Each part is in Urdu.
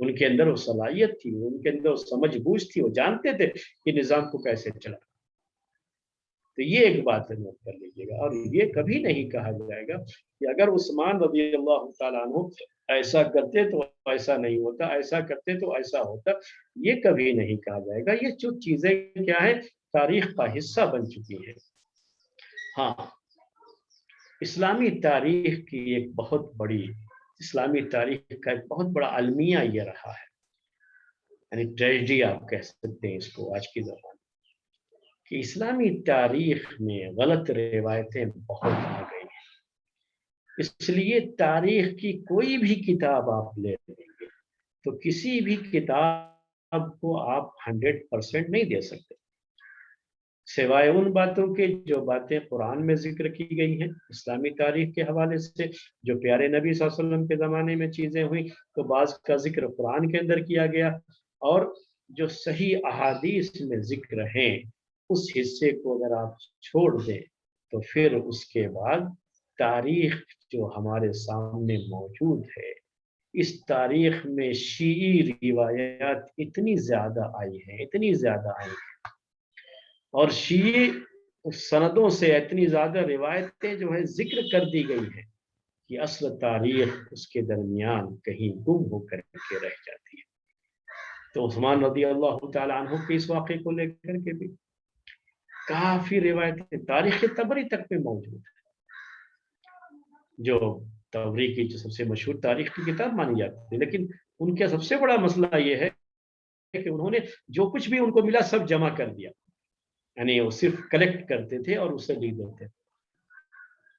ان کے اندر وہ صلاحیت تھی، ان کے اندر وہ سمجھ بوجھ تھی، وہ جانتے تھے کہ نظام کو کیسے چلا۔ تو یہ ایک بات نوٹ کر لیجیے گا، اور یہ کبھی نہیں کہا جائے گا کہ اگر عثمان رضی اللہ تعالیٰ عنہ ایسا کرتے تو ایسا نہیں ہوتا، ایسا کرتے تو ایسا ہوتا، یہ کبھی نہیں کہا جائے گا۔ یہ جو چیزیں کیا ہے، تاریخ کا حصہ بن چکی ہیں۔ ہاں، اسلامی تاریخ کی ایک بہت بڑی، اسلامی تاریخ کا ایک بہت بڑا المیہ یہ رہا ہے، یعنی ٹریجڈی آپ کہہ سکتے ہیں اس کو آج کی زبان، کہ اسلامی تاریخ میں غلط روایتیں بہت آ گئی ہیں۔ اس لیے تاریخ کی کوئی بھی کتاب آپ لے لیں گے تو کسی بھی کتاب کو آپ 100% نہیں دے سکتے، سوائے ان باتوں کے جو باتیں قرآن میں ذکر کی گئی ہیں اسلامی تاریخ کے حوالے سے، جو پیارے نبی صلی اللہ علیہ وسلم کے زمانے میں چیزیں ہوئیں تو بعض کا ذکر قرآن کے اندر کیا گیا، اور جو صحیح احادیث میں ذکر ہیں اس حصے کو اگر آپ چھوڑ دیں تو پھر اس کے بعد تاریخ جو ہمارے سامنے موجود ہے، اس تاریخ میں شیعی روایات اتنی زیادہ آئی ہیں، اتنی زیادہ آئی ہیں، اور شیعی سندوں سے اتنی زیادہ روایتیں جو ہے ذکر کر دی گئی ہیں کہ اصل تاریخ اس کے درمیان کہیں گم ہو کر کے رہ جاتی ہے۔ تو عثمان رضی اللہ تعالی عنہ کے اس واقعے کو لے کر کے بھی کافی روایتیں تاریخ طبری تک میں موجود ہیں، جو طبری کی جو سب سے مشہور تاریخ کی کتاب مانی جاتی ہے، لیکن ان کا سب سے بڑا مسئلہ یہ ہے کہ انہوں نے جو کچھ بھی ان کو ملا سب جمع کر دیا، یعنی وہ صرف کلیکٹ کرتے تھے اور اسے لکھ دیتے تھے۔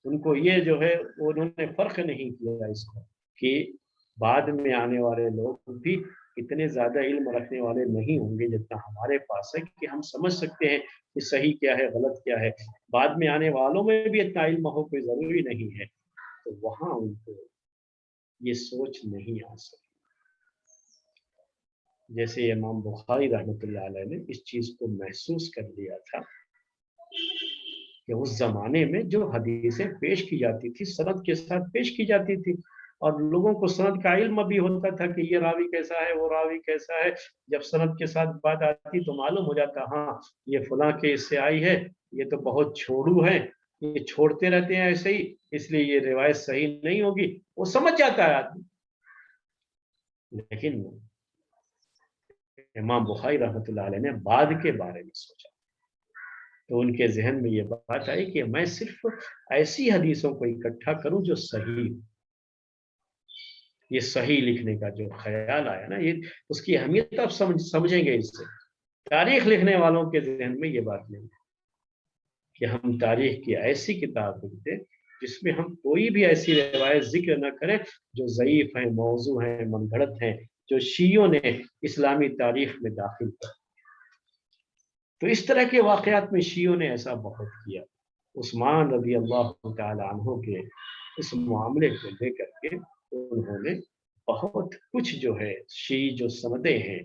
ان کو یہ جو ہے انہوں نے فرق نہیں کیا اس کو کہ بعد میں آنے والے لوگ بھی اتنے زیادہ علم رکھنے والے نہیں ہوں گے جتنا ہمارے پاس ہے کہ ہم سمجھ سکتے ہیں کہ صحیح کیا ہے غلط کیا ہے، بعد میں آنے والوں میں بھی اتنا علم ہو کوئی ضروری نہیں ہے، تو وہاں ان کو یہ سوچ نہیں آ سکی۔ جیسے امام بخاری رحمۃ اللہ علیہ نے اس چیز کو محسوس کر لیا تھا کہ اس زمانے میں جو حدیثیں پیش کی جاتی تھی سند کے ساتھ پیش کی جاتی تھی، اور لوگوں کو سند کا علم بھی ہوتا تھا کہ یہ راوی کیسا ہے، وہ راوی کیسا ہے، جب سند کے ساتھ بات آتی تو معلوم ہو جاتا ہاں یہ فلاں کے اس سے آئی ہے، یہ تو بہت چھوڑو ہیں، یہ چھوڑتے رہتے ہیں ایسے ہی، اس لیے یہ روایت صحیح نہیں ہوگی، وہ سمجھ جاتا ہے آدمی۔ لیکن امام بخاری رحمۃ اللہ علیہ نے بعد کے بارے میں سوچا تو ان کے ذہن میں یہ بات آئی کہ میں صرف ایسی حدیثوں کو اکٹھا کروں جو صحیح، یہ صحیح لکھنے کا جو خیال آیا نا، یہ اس کی اہمیت آپ سمجھیں گے اس سے۔ تاریخ لکھنے والوں کے ذہن میں یہ بات نہیں کہ ہم تاریخ کی ایسی کتاب لکھتے جس میں ہم کوئی بھی ایسی روایت ذکر نہ کریں جو ضعیف ہیں، موضوع ہیں، من گھڑت ہیں، جو شیعوں نے اسلامی تاریخ میں داخل کر۔ تو اس طرح کے واقعات میں شیعوں نے ایسا بہت کیا۔ عثمان رضی اللہ تعالی عنہ کے اس معاملے کو لے کر کے انہوں نے بہت کچھ جو ہے شیعی جو سندیں ہیں،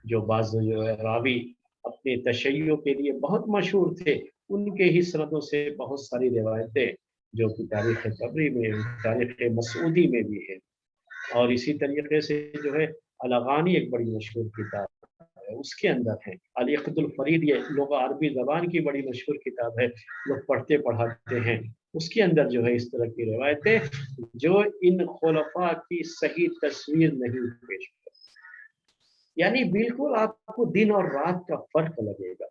جو بعض جو ہے راوی اپنے تشیع کے لیے بہت مشہور تھے، ان کے ہی سندوں سے بہت ساری روایتیں جو کہ تاریخ طبری میں، تاریخ مسعودی میں بھی ہے، اور اسی طریقے سے جو ہے الاغانی ایک بڑی مشہور کتاب ہے، اس کے اندر ہے العقد الفرید، یہ لوگ عربی زبان کی بڑی مشہور کتاب ہے، لوگ پڑھتے پڑھاتے ہیں، اس کے اندر جو ہے اس طرح کی روایتیں جو ان خلفاء کی صحیح تصویر نہیں پیش کرتی، یعنی بالکل آپ کو دن اور رات کا فرق لگے گا۔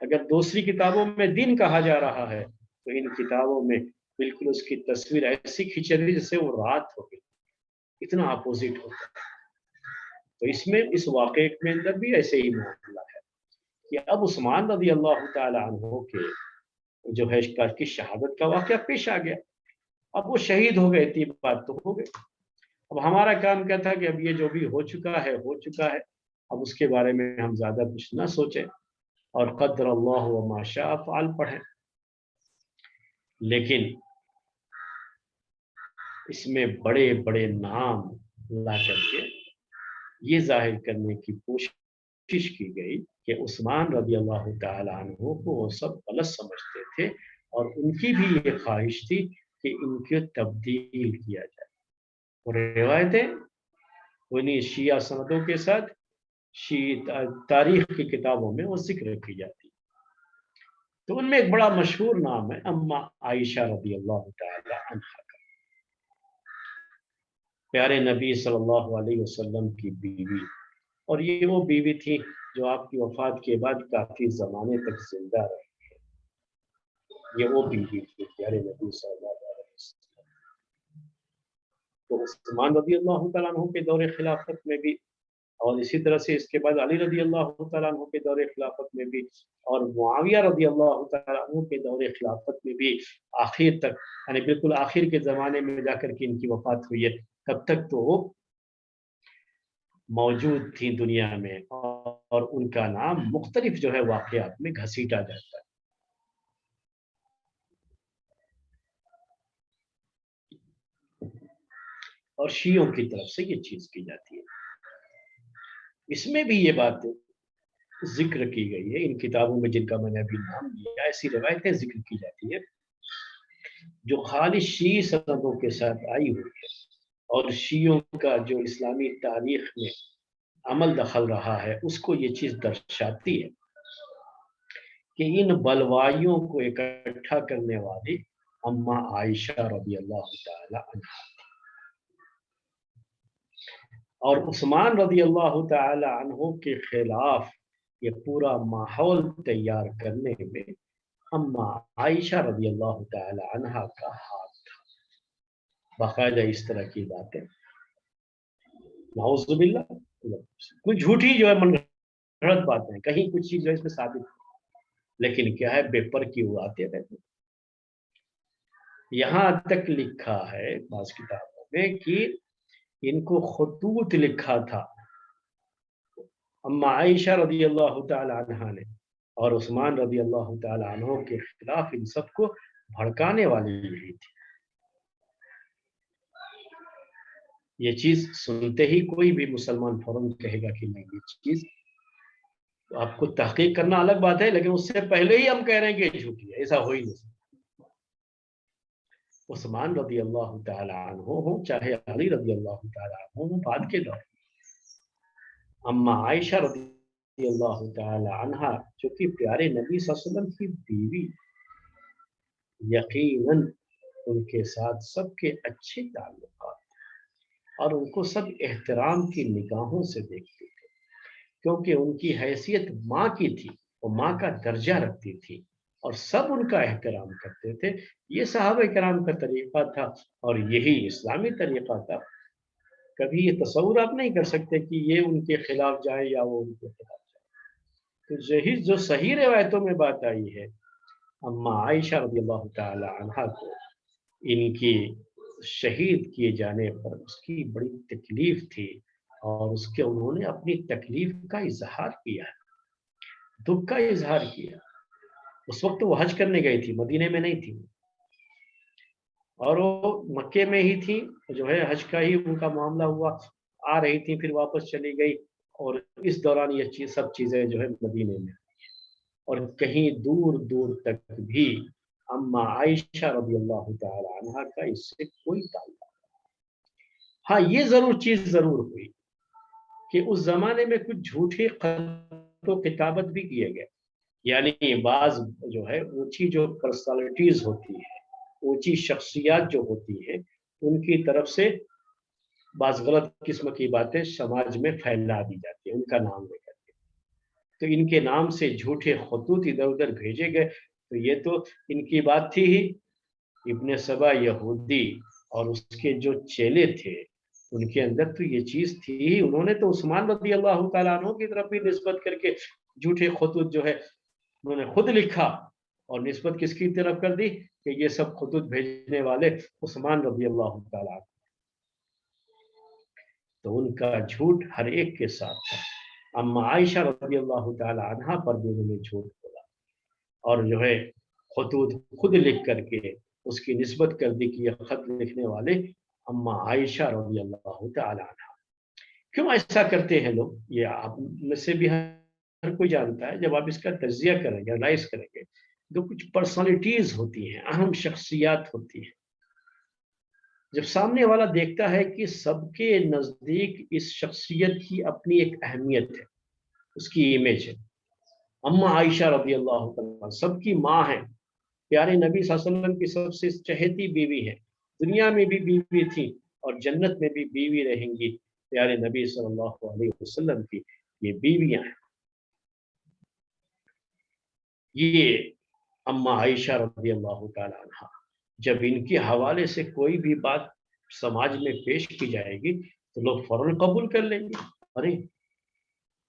اگر دوسری کتابوں میں دن کہا جا رہا ہے تو ان کتابوں میں بالکل اس کی تصویر ایسی کھینچی جاتی جیسے وہ رات ہوگی، اتنا اپوزٹ ہوتا ہے۔ تو اس میں اس واقعے کے اندر بھی ایسے ہی معاملہ ہے کہ اب عثمان رضی اللہ تعالی عنہ کے جو ہے کی شہادت کا واقعہ پیش آ گیا، اب وہ شہید ہو گئے تھی، بات تو ہو گئی، اب ہمارا کام کیا تھا کہ اب یہ جو بھی ہو چکا ہے ہو چکا ہے، اب اس کے بارے میں ہم زیادہ کچھ نہ سوچیں اور قدر اللہ وما شاء فعل پڑھیں۔ لیکن اس میں بڑے بڑے نام لا کر کے یہ ظاہر کرنے کی کوشش کی گئی کہ عثمان رضی اللہ تعالی عنہ کو وہ سب غلط سمجھتے تھے، اور ان کی بھی یہ خواہش تھی کہ ان کو تبدیل کیا جائے۔ اور روایتیں انہیں شیعہ سندوں کے ساتھ تاریخ کی کتابوں میں وہ ذکر کی جاتی ہے۔ تو ان میں ایک بڑا مشہور نام ہے اما عائشہ رضی اللہ تعالی عنہا کا، پیارے نبی صلی اللہ علیہ وسلم کی بیوی، اور یہ وہ بیوی تھی جو آپ کی وفات کے بعد کافی زمانے تک زندہ رہی۔ یہ وہ بیوی تھی پیارے نبی صلی اللہ علیہ وسلم۔ تو عثمان رضی اللہ تعالیٰ عنہ کے دور خلافت میں بھی، اور اسی طرح سے اس کے بعد علی رضی اللہ تعالیٰ عنہ کے دور خلافت میں بھی، اور معاویہ رضی اللہ تعالیٰ عنہ کے دور خلافت میں بھی آخر تک، یعنی بالکل آخر کے زمانے میں جا کر کے ان کی وفات ہوئی ہے، تب تک تو وہ موجود تھی دنیا میں، اور ان کا نام مختلف جو ہے واقعات میں گھسیٹا جاتا ہے۔ اور شیعوں کی طرف سے یہ چیز کی جاتی ہے۔ اس میں بھی یہ بات ذکر کی گئی ہے ان کتابوں میں جن کا میں نے ابھی نام لیا، ایسی روایتیں ذکر کی جاتی ہے جو خالص شیعی سندوں کے ساتھ آئی ہوئی ہے، اور شیعوں کا جو اسلامی تاریخ میں عمل دخل رہا ہے اس کو یہ چیز درشاتی ہے کہ ان بلوائیوں کو اکٹھا کرنے والی اما عائشہ رضی اللہ تعالی عنہا، اور عثمان رضی اللہ تعالی عنہ کے خلاف یہ پورا ماحول تیار کرنے میں اما عائشہ رضی اللہ تعالی عنہا کا ہاتھ تھا۔ باقاعدہ اس طرح کی باتیں نعوذ باللہ، کوئی جھوٹی جو ہے من گھڑت باتیں، کہیں کچھ چیز جو ہے اس میں ثابت، لیکن کیا ہے بے پر کی اڑاتے رہتے۔ یہاں تک لکھا ہے بعض کتابوں میں کہ ان کو خطوط لکھا تھا اما عائشہ رضی اللہ تعالی عنہا نے، اور عثمان رضی اللہ تعالی عنہ کے خلاف ان سب کو بھڑکانے والی یہی تھی۔ یہ چیز سنتے ہی کوئی بھی مسلمان فوراً کہے گا کہ نہیں، یہ چیز تو آپ کو تحقیق کرنا الگ بات ہے، لیکن اس سے پہلے ہی ہم کہہ رہے ہیں کہ یہ جھوٹی ہے، ایسا ہو ہی نہیں سکتا۔ عثمان رضی اللہ تعالی عنہ ہوں چاہے علی رضی اللہ تعالی عنہ ہوں، بعد کے دور اما عائشہ رضی اللہ تعالی عنہا جو کہ پیارے نبی صلی اللہ علیہ وسلم کی بیوی، یقیناً ان کے ساتھ سب کے اچھے تعلقات، اور ان کو سب احترام کی نگاہوں سے دیکھتے تھے، کیونکہ ان کی حیثیت ماں کی تھی، وہ ماں کا درجہ رکھتی تھی، اور سب ان کا احترام کرتے تھے۔ یہ صحابہ کرام کا طریقہ تھا، اور یہی اسلامی طریقہ تھا۔ کبھی یہ تصور آپ نہیں کر سکتے کہ یہ ان کے خلاف جائے یا وہ ان کے خلاف جائے۔ تو یہی جو صحیح روایتوں میں بات آئی ہے، اما عائشہ رضی اللہ تعالی عنہا کو ان کی شہید کیے جانے پر اس کی بڑی تکلیف تھی، اور اس کے انہوں نے اپنی تکلیف کا اظہار کیا، دکھ کا اظہار کیا۔ اس وقت وہ حج کرنے گئی تھی، مدینے میں نہیں تھی، اور وہ مکے میں ہی تھی، جو ہے حج کا ہی ان کا معاملہ ہوا، آ رہی تھی پھر واپس چلی گئی، اور اس دوران یہ سب چیزیں جو ہے مدینے میں، اور کہیں دور دور تک بھی اما عائشہ رضی اللہ تعالی عنہا کا اس سے کوئی تعلق۔ ہاں یہ چیز ضرور ہوئی کہ اس زمانے میں کچھ جھوٹے خط و کتابت بھی کیے گئے، یعنی بعض جو ہے اونچی جو پرسنالٹیز ہوتی ہے، اونچی شخصیات جو ہوتی ہیں، ان کی طرف سے بعض غلط قسم کی باتیں سماج میں پھیلا دی جاتی ہیں ان کا نام لے کر کے، تو ان کے نام سے جھوٹے خطوط ادھر ادھر بھیجے گئے۔ تو یہ تو ان کی بات تھی ہی، ابن سبا یہودی اور اس کے جو چیلے تھے ان کے اندر تو یہ چیز تھی ہی، انہوں نے تو عثمان رضی اللہ تعالیٰ عنہ کی طرف بھی نسبت کر کے جھوٹے خطوط جو ہے انہوں نے خود لکھا، اور نسبت کس کی طرف کر دی کہ یہ سب خطوط بھیجنے والے عثمان رضی اللہ تعالیٰ عنہ۔ تو ان کا جھوٹ ہر ایک کے ساتھ تھا۔ اما عائشہ رضی اللہ تعالی عنہا پر بھی انہوں نے جھوٹ بولا، اور جو ہے خطوط خود لکھ کر کے اس کی نسبت کر دی کہ یہ خط لکھنے والے اما عائشہ رضی اللہ تعالی عنہا۔ کیوں ایسا کرتے ہیں لوگ؟ یہ آپ میں سے بھی ہر کوئی جانتا ہے، جب آپ اس کا تجزیہ کریں گے، انالائز کریں گے، تو کچھ پرسنالٹیز ہوتی ہیں، اہم شخصیات ہوتی ہیں، جب سامنے والا دیکھتا ہے کہ سب کے نزدیک اس شخصیت کی اپنی ایک اہمیت ہے، اس کی امیج ہے۔ اما عائشہ رضی اللہ تعالیٰ سب کی ماں ہے، پیارے نبی صلی اللہ علیہ وسلم کی سب سے چہیتی بیوی ہے، دنیا میں بھی بیوی تھی اور جنت میں بھی بیوی رہیں گی، پیارے نبی صلی اللہ علیہ وسلم کی یہ بیویاں ہیں۔ یہ اما عائشہ رضی اللہ تعالیٰ عنہ، جب ان کے حوالے سے کوئی بھی بات سماج میں پیش کی جائے گی تو لوگ فوراً قبول کر لیں گے۔ ارے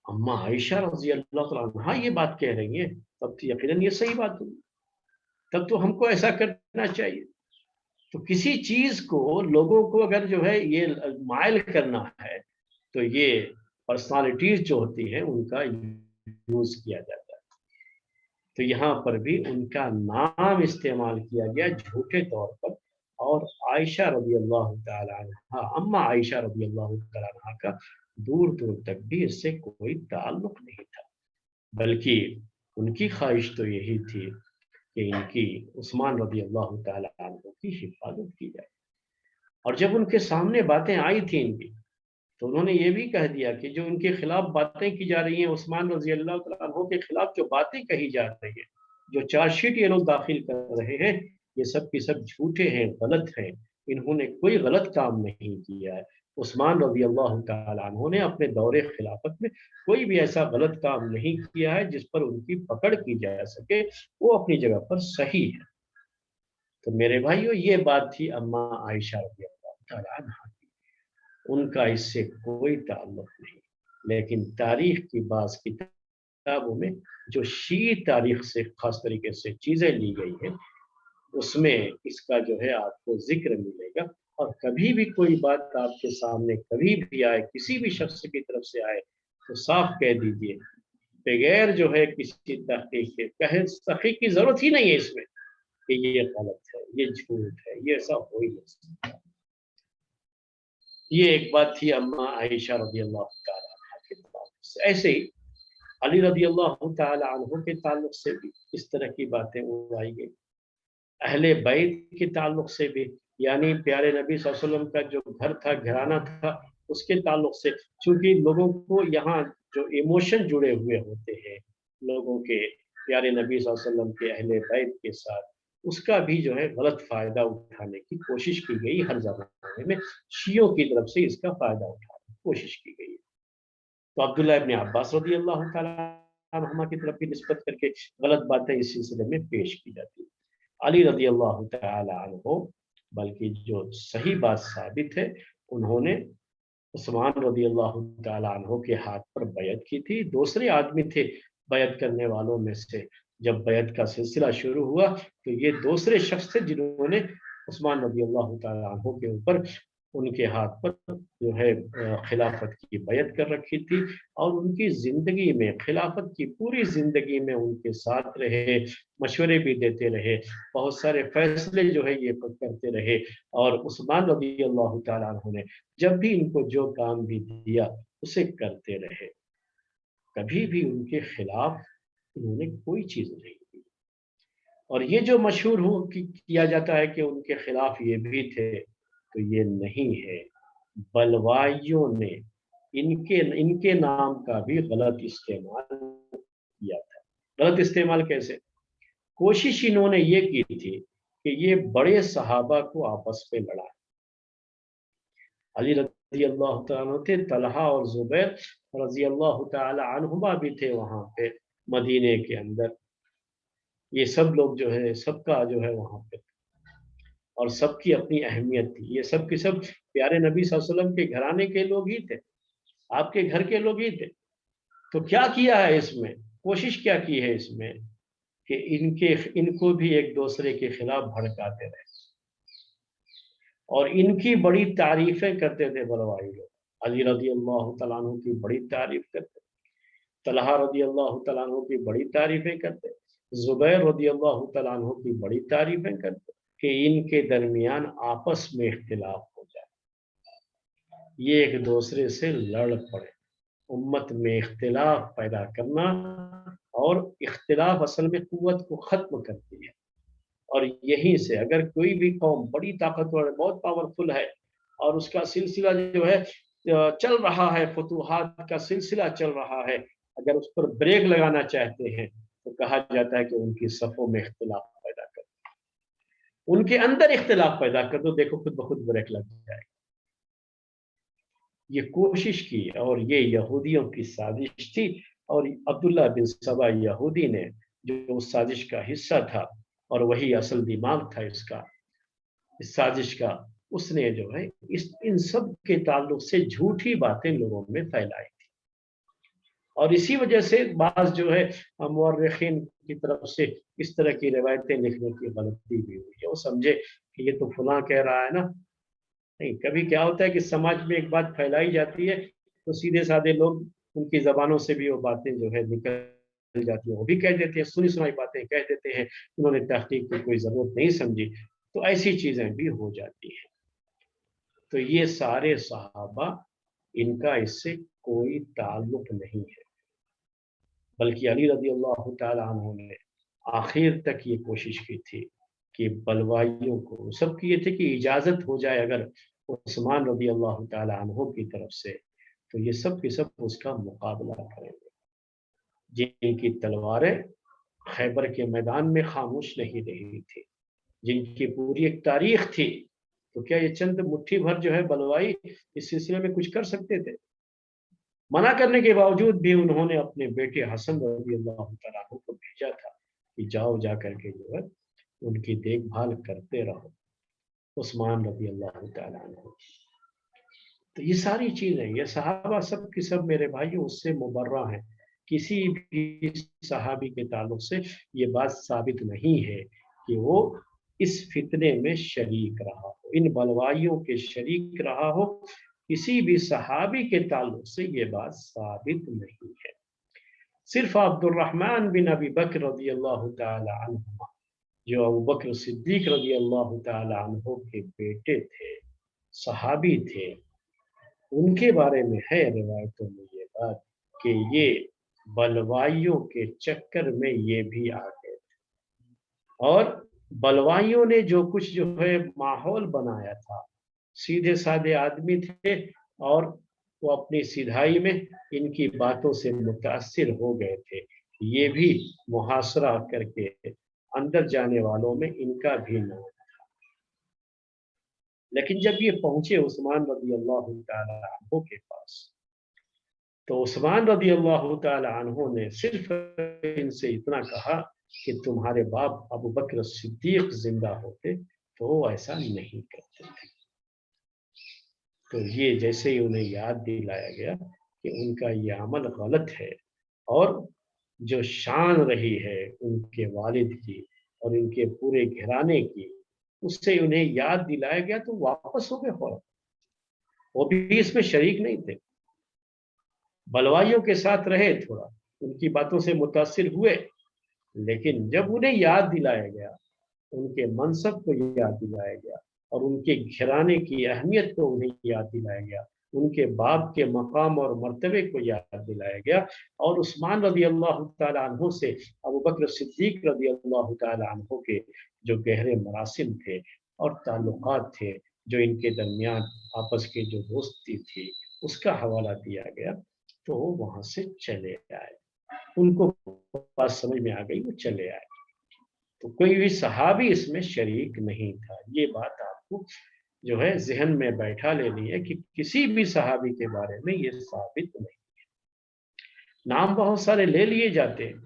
اما عائشہ رضی اللہ تعالیٰ عنہ یہ بات کہہ رہی ہیں، تب تو یقیناً یہ صحیح بات ہوگی، تب تو ہم کو ایسا کرنا چاہیے۔ تو کسی چیز کو لوگوں کو اگر جو ہے یہ مائل کرنا ہے تو یہ پرسنالٹیز جو ہوتی ہیں ان کا یوز کیا جاتا ہے۔ تو یہاں پر بھی ان کا نام استعمال کیا گیا جھوٹے طور پر، اور عائشہ رضی اللہ تعالی عنہ، اما عائشہ رضی اللہ تعالی عنہ کا دور دور تک بھی اس سے کوئی تعلق نہیں تھا، بلکہ ان کی خواہش تو یہی تھی کہ ان کی عثمان رضی اللہ تعالی عنہ کی حفاظت کی جائے۔ اور جب ان کے سامنے باتیں آئی تھیں ان کی، تو انہوں نے یہ بھی کہہ دیا کہ جو ان کے خلاف باتیں کی جا رہی ہیں، عثمان رضی اللہ تعالیٰ عنہ کے خلاف جو باتیں کہی جا رہی ہیں، جو چارج شیٹ یہ لوگ داخل کر رہے ہیں، یہ سب کی سب جھوٹے ہیں، غلط ہیں، انہوں نے کوئی غلط کام نہیں کیا ہے۔ عثمان رضی اللہ تعالیٰ عنہ نے اپنے دور خلافت میں کوئی بھی ایسا غلط کام نہیں کیا ہے جس پر ان کی پکڑ کی جا سکے، وہ اپنی جگہ پر صحیح ہے۔ تو میرے بھائیو، یہ بات تھی اما عائشہ رضی اللہ تعالیٰ عنہ کی، ان کا اس سے کوئی تعلق نہیں۔ لیکن تاریخ کی بعض کتابوں میں جو شیعی تاریخ سے خاص طریقے سے چیزیں لی گئی ہیں، اس میں اس کا جو ہے آپ کو ذکر ملے گا۔ اور کبھی بھی کوئی بات آپ کے سامنے کبھی بھی آئے، کسی بھی شخص کی طرف سے آئے، تو صاف کہہ دیجئے، بغیر جو ہے کسی تحقیق کے، تحقیق کی ضرورت ہی نہیں ہے اس میں، کہ یہ غلط ہے، یہ جھوٹ ہے، یہ ایسا ہو ہی نہیں سکتا۔ یہ ایک بات تھی اما عائشہ رضی اللہ تعالی عنہ کے تعلق سے۔ ایسے ہی علی رضی اللہ تعالی عنہ کے تعلق سے بھی اس طرح کی باتیں اڑائی گئی، اہل بیت کے تعلق سے بھی، یعنی پیارے نبی صلی اللہ علیہ وسلم کا جو گھر تھا، گھرانہ تھا، اس کے تعلق سے، چونکہ لوگوں کو یہاں جو ایموشن جڑے ہوئے ہوتے ہیں لوگوں کے پیارے نبی صلی اللہ علیہ وسلم کے اہل بیت کے ساتھ، اس کا بھی جو ہے غلط فائدہ اٹھانے کی کوشش کی گئی ہر زمانے میں، شیعوں کی طرف سے اس کا فائدہ اٹھانے کی کوشش کی گئی۔ تو عبداللہ ابن عباس رضی اللہ تعالیٰ عنہما کی طرف بھی نسبت کر کے غلط باتیں اس سلسلے میں پیش کی جاتی ہیں۔ علی رضی اللہ تعالی عنہ، بلکہ جو صحیح بات ثابت ہے، انہوں نے عثمان رضی اللہ تعالی عنہ کے ہاتھ پر بیعت کی تھی، دوسرے آدمی تھے بیعت کرنے والوں میں سے۔ جب بیعت کا سلسلہ شروع ہوا تو یہ دوسرے شخص تھے جنہوں نے عثمان رضی اللہ تعالی عنہ کے اوپر، ان کے ہاتھ پر جو ہے خلافت کی بیعت کر رکھی تھی، اور ان کی زندگی میں، خلافت کی پوری زندگی میں ان کے ساتھ رہے، مشورے بھی دیتے رہے، بہت سارے فیصلے جو ہے یہ کرتے رہے۔ اور عثمان رضی اللہ تعالیٰ عنہ نے جب بھی ان کو جو کام بھی دیا اسے کرتے رہے، کبھی بھی ان کے خلاف انہوں نے کوئی چیز نہیں کی۔ اور یہ جو مشہور کیا جاتا ہے کہ ان کے خلاف یہ بھی تھے، تو یہ نہیں ہے، بلوائیوں نے ان کے نام کا بھی غلط استعمال کیا تھا۔ غلط استعمال کیسے؟ کوشش انہوں نے یہ کی تھی کہ یہ بڑے صحابہ کو آپس میں لڑائیں۔ علی رضی اللہ تعالیٰ تھے، طلحہ اور زبیر رضی اللہ تعالی عنہما بھی تھے وہاں پہ مدینے کے اندر، یہ سب لوگ جو ہے، سب کا جو ہے وہاں پہ، اور سب کی اپنی اہمیت تھی، یہ سب کی سب پیارے نبی صلی اللہ علیہ وسلم کے گھرانے کے لوگ ہی تھے، آپ کے گھر کے لوگ ہی تھے۔ تو کیا کیا ہے اس میں، کوشش کیا کی ہے اس میں، کہ ان کو بھی ایک دوسرے کے خلاف بھڑکاتے رہے، اور ان کی بڑی تعریفیں کرتے تھے بلوائی لوگ۔ علی رضی اللہ تعالیٰ عنہ کی بڑی تعریف کرتے، طلحہ رضی اللہ تعالیٰ عنہ کی بڑی تعریفیں کرتے، زبیر رضی اللہ تعالیٰ عنہ کی بڑی تعریفیں کرتے، کہ ان کے درمیان آپس میں اختلاف ہو جائے، یہ ایک دوسرے سے لڑ پڑے۔ امت میں اختلاف پیدا کرنا، اور اختلاف اصل میں قوت کو ختم کرتی ہے، اور یہیں سے اگر کوئی بھی قوم بڑی طاقتور ہے، بہت پاورفل ہے، اور اس کا سلسلہ جو ہے چل رہا ہے، فتوحات کا سلسلہ چل رہا ہے، اگر اس پر بریک لگانا چاہتے ہیں تو کہا جاتا ہے کہ ان کی صفوں میں اختلاف پیدا کر، ان کے اندر اختلاف پیدا کر دو، دیکھو خود بخود بریک لگ جائے گا۔ یہ کوشش کی اور یہ یہودیوں کی سازش تھی، اور عبداللہ بن سبا یہودی نے جو اس سازش کا حصہ تھا اور وہی اصل دماغ تھا اس سازش کا، اس نے جو ہے ان سب کے تعلق سے جھوٹی باتیں لوگوں میں پھیلائی تھی، اور اسی وجہ سے بعض جو ہے مورخین کی طرف سے اس طرح کی روایتیں لکھنے کی غلطی بھی ہوئی ہے، وہ سمجھے کہ یہ تو فلاں کہہ رہا ہے نا۔ نہیں، کبھی کیا ہوتا ہے کہ سماج میں ایک بات پھیلائی جاتی ہے تو سیدھے سادے لوگ ان کی زبانوں سے بھی وہ باتیں جو ہے نکل جاتی ہیں، وہ بھی کہہ دیتے ہیں، سنی سنائی باتیں کہہ دیتے ہیں، انہوں نے تحقیق کی کوئی ضرورت نہیں سمجھی، تو ایسی چیزیں بھی ہو جاتی ہیں۔ تو یہ سارے صحابہ، ان کا اس سے کوئی تعلق نہیں ہے، بلکہ علی رضی اللہ تعالی عنہ نے آخر تک یہ کوشش کی تھی کہ بلوائیوں کو، سب کی یہ تھی کہ اجازت ہو جائے اگر عثمان رضی اللہ تعالی عنہ کی طرف سے، تو یہ سب کے سب اس کا مقابلہ کریں گے، جن کی تلواریں خیبر کے میدان میں خاموش نہیں رہی تھی، جن کی پوری ایک تاریخ تھی، تو کیا یہ چند مٹھی بھر جو ہے بلوائی اس سلسلے میں کچھ کر سکتے تھے؟ منع کرنے کے باوجود بھی انہوں نے اپنے بیٹے حسن رضی اللہ تعالیٰ عنہ کو بھیجا تھا کہ جاؤ، جا کر کے جو ہے ان کی دیکھ بھال کرتے رہو، عثمان رضی اللہ تعالیٰ عنہ۔ تو یہ ساری چیزیں، یہ صحابہ سب کی سب میرے بھائی اس سے مبرہ ہیں، کسی بھی صحابی کے تعلق سے یہ بات ثابت نہیں ہے کہ وہ اس فتنے میں شریک رہا ہو، ان بلوائیوں کے شریک رہا ہو، کسی بھی صحابی کے تعلق سے یہ بات ثابت نہیں ہے۔ صرف عبد الرحمن بن ابی بکر رضی اللہ تعالی عنہ، جو ابو بکر صدیق رضی اللہ تعالی عنہ کے بیٹے تھے، صحابی تھے، ان کے بارے میں ہے روایتوں میں یہ بات کہ یہ بلوائیوں کے چکر میں یہ بھی آ گئے تھے، اور بلوائیوں نے جو کچھ جو ہے ماحول بنایا تھا، سیدھے سادے آدمی تھے اور وہ اپنی سیدھائی میں ان کی باتوں سے متاثر ہو گئے تھے، یہ بھی محاصرہ کر کے اندر جانے والوں میں ان کا بھی نام تھا۔ لیکن جب یہ پہنچے عثمان رضی اللہ تعالی عنہ کے پاس، تو عثمان رضی اللہ تعالی عنہ نے صرف ان سے اتنا کہا کہ تمہارے باپ ابو بکر صدیق زندہ ہوتے تو وہ ایسا نہیں کرتے تھے۔ تو یہ جیسے ہی انہیں یاد دلایا گیا کہ ان کا یہ عمل غلط ہے، اور جو شان رہی ہے ان کے والد کی اور ان کے پورے گھرانے کی، اس سے انہیں یاد دلایا گیا تو واپس ہو گئے فوراً، وہ بھی اس میں شریک نہیں تھے، بلوائیوں کے ساتھ رہے، تھوڑا ان کی باتوں سے متاثر ہوئے، لیکن جب انہیں یاد دلایا گیا، ان کے منصب کو یاد دلایا گیا اور ان کے گھرانے کی اہمیت کو انہیں یاد دلایا گیا، ان کے باپ کے مقام اور مرتبے کو یاد دلایا گیا، اور عثمان رضی اللہ تعالی عنہ سے ابو بکر صدیق رضی اللہ تعالی عنہ کے جو گہرے مراسم تھے اور تعلقات تھے، جو ان کے درمیان آپس کی جو دوستی تھی، اس کا حوالہ دیا گیا، تو وہ وہاں سے چلے آئے، ان کو بات سمجھ میں آ گئی، وہ چلے آئے، تو کوئی بھی صحابی اس میں شریک نہیں تھا۔ یہ بات آپ کو جو ہے ذہن میں بیٹھا لینی ہے کہ کسی بھی صحابی کے بارے میں یہ ثابت نہیں ہے۔ نام بہت سارے لے لیے جاتے ہیں،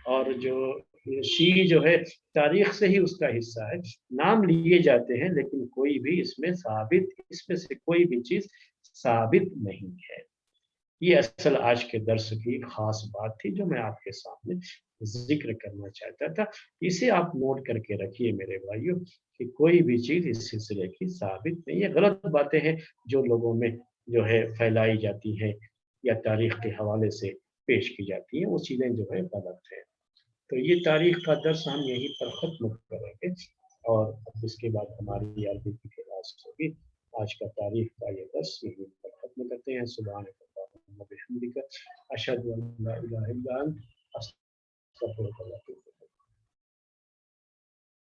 اور جو شیعی جو ہے تاریخ سے ہی اس کا حصہ ہے، نام لیے جاتے ہیں، لیکن کوئی بھی اس میں ثابت، اس میں سے کوئی بھی چیز ثابت نہیں ہے۔ یہ اصل آج کے درس کی خاص بات تھی جو میں آپ کے سامنے ذکر کرنا چاہتا تھا۔ اسے آپ نوٹ کر کے رکھیے میرے بھائیوں کہ کوئی بھی چیز اس سلسلے کی ثابت نہیں ہے، غلط باتیں ہیں جو لوگوں میں جو ہے پھیلائی جاتی ہیں یا تاریخ کے حوالے سے پیش کی جاتی ہیں، وہ چیزیں جو ہے غلط ہیں۔ تو یہ تاریخ کا درس ہم یہیں پر ختم کریں گے، اور اس کے بعد ہماری عربی کی کلاس ہوگی۔ آج کا تاریخ کا یہ درس یہیں پر ختم کرتے ہیں۔ سبحانک اللہم و بحمدک، اشہد ان لا الہ الا انت، استغفرک و اتوب الیک۔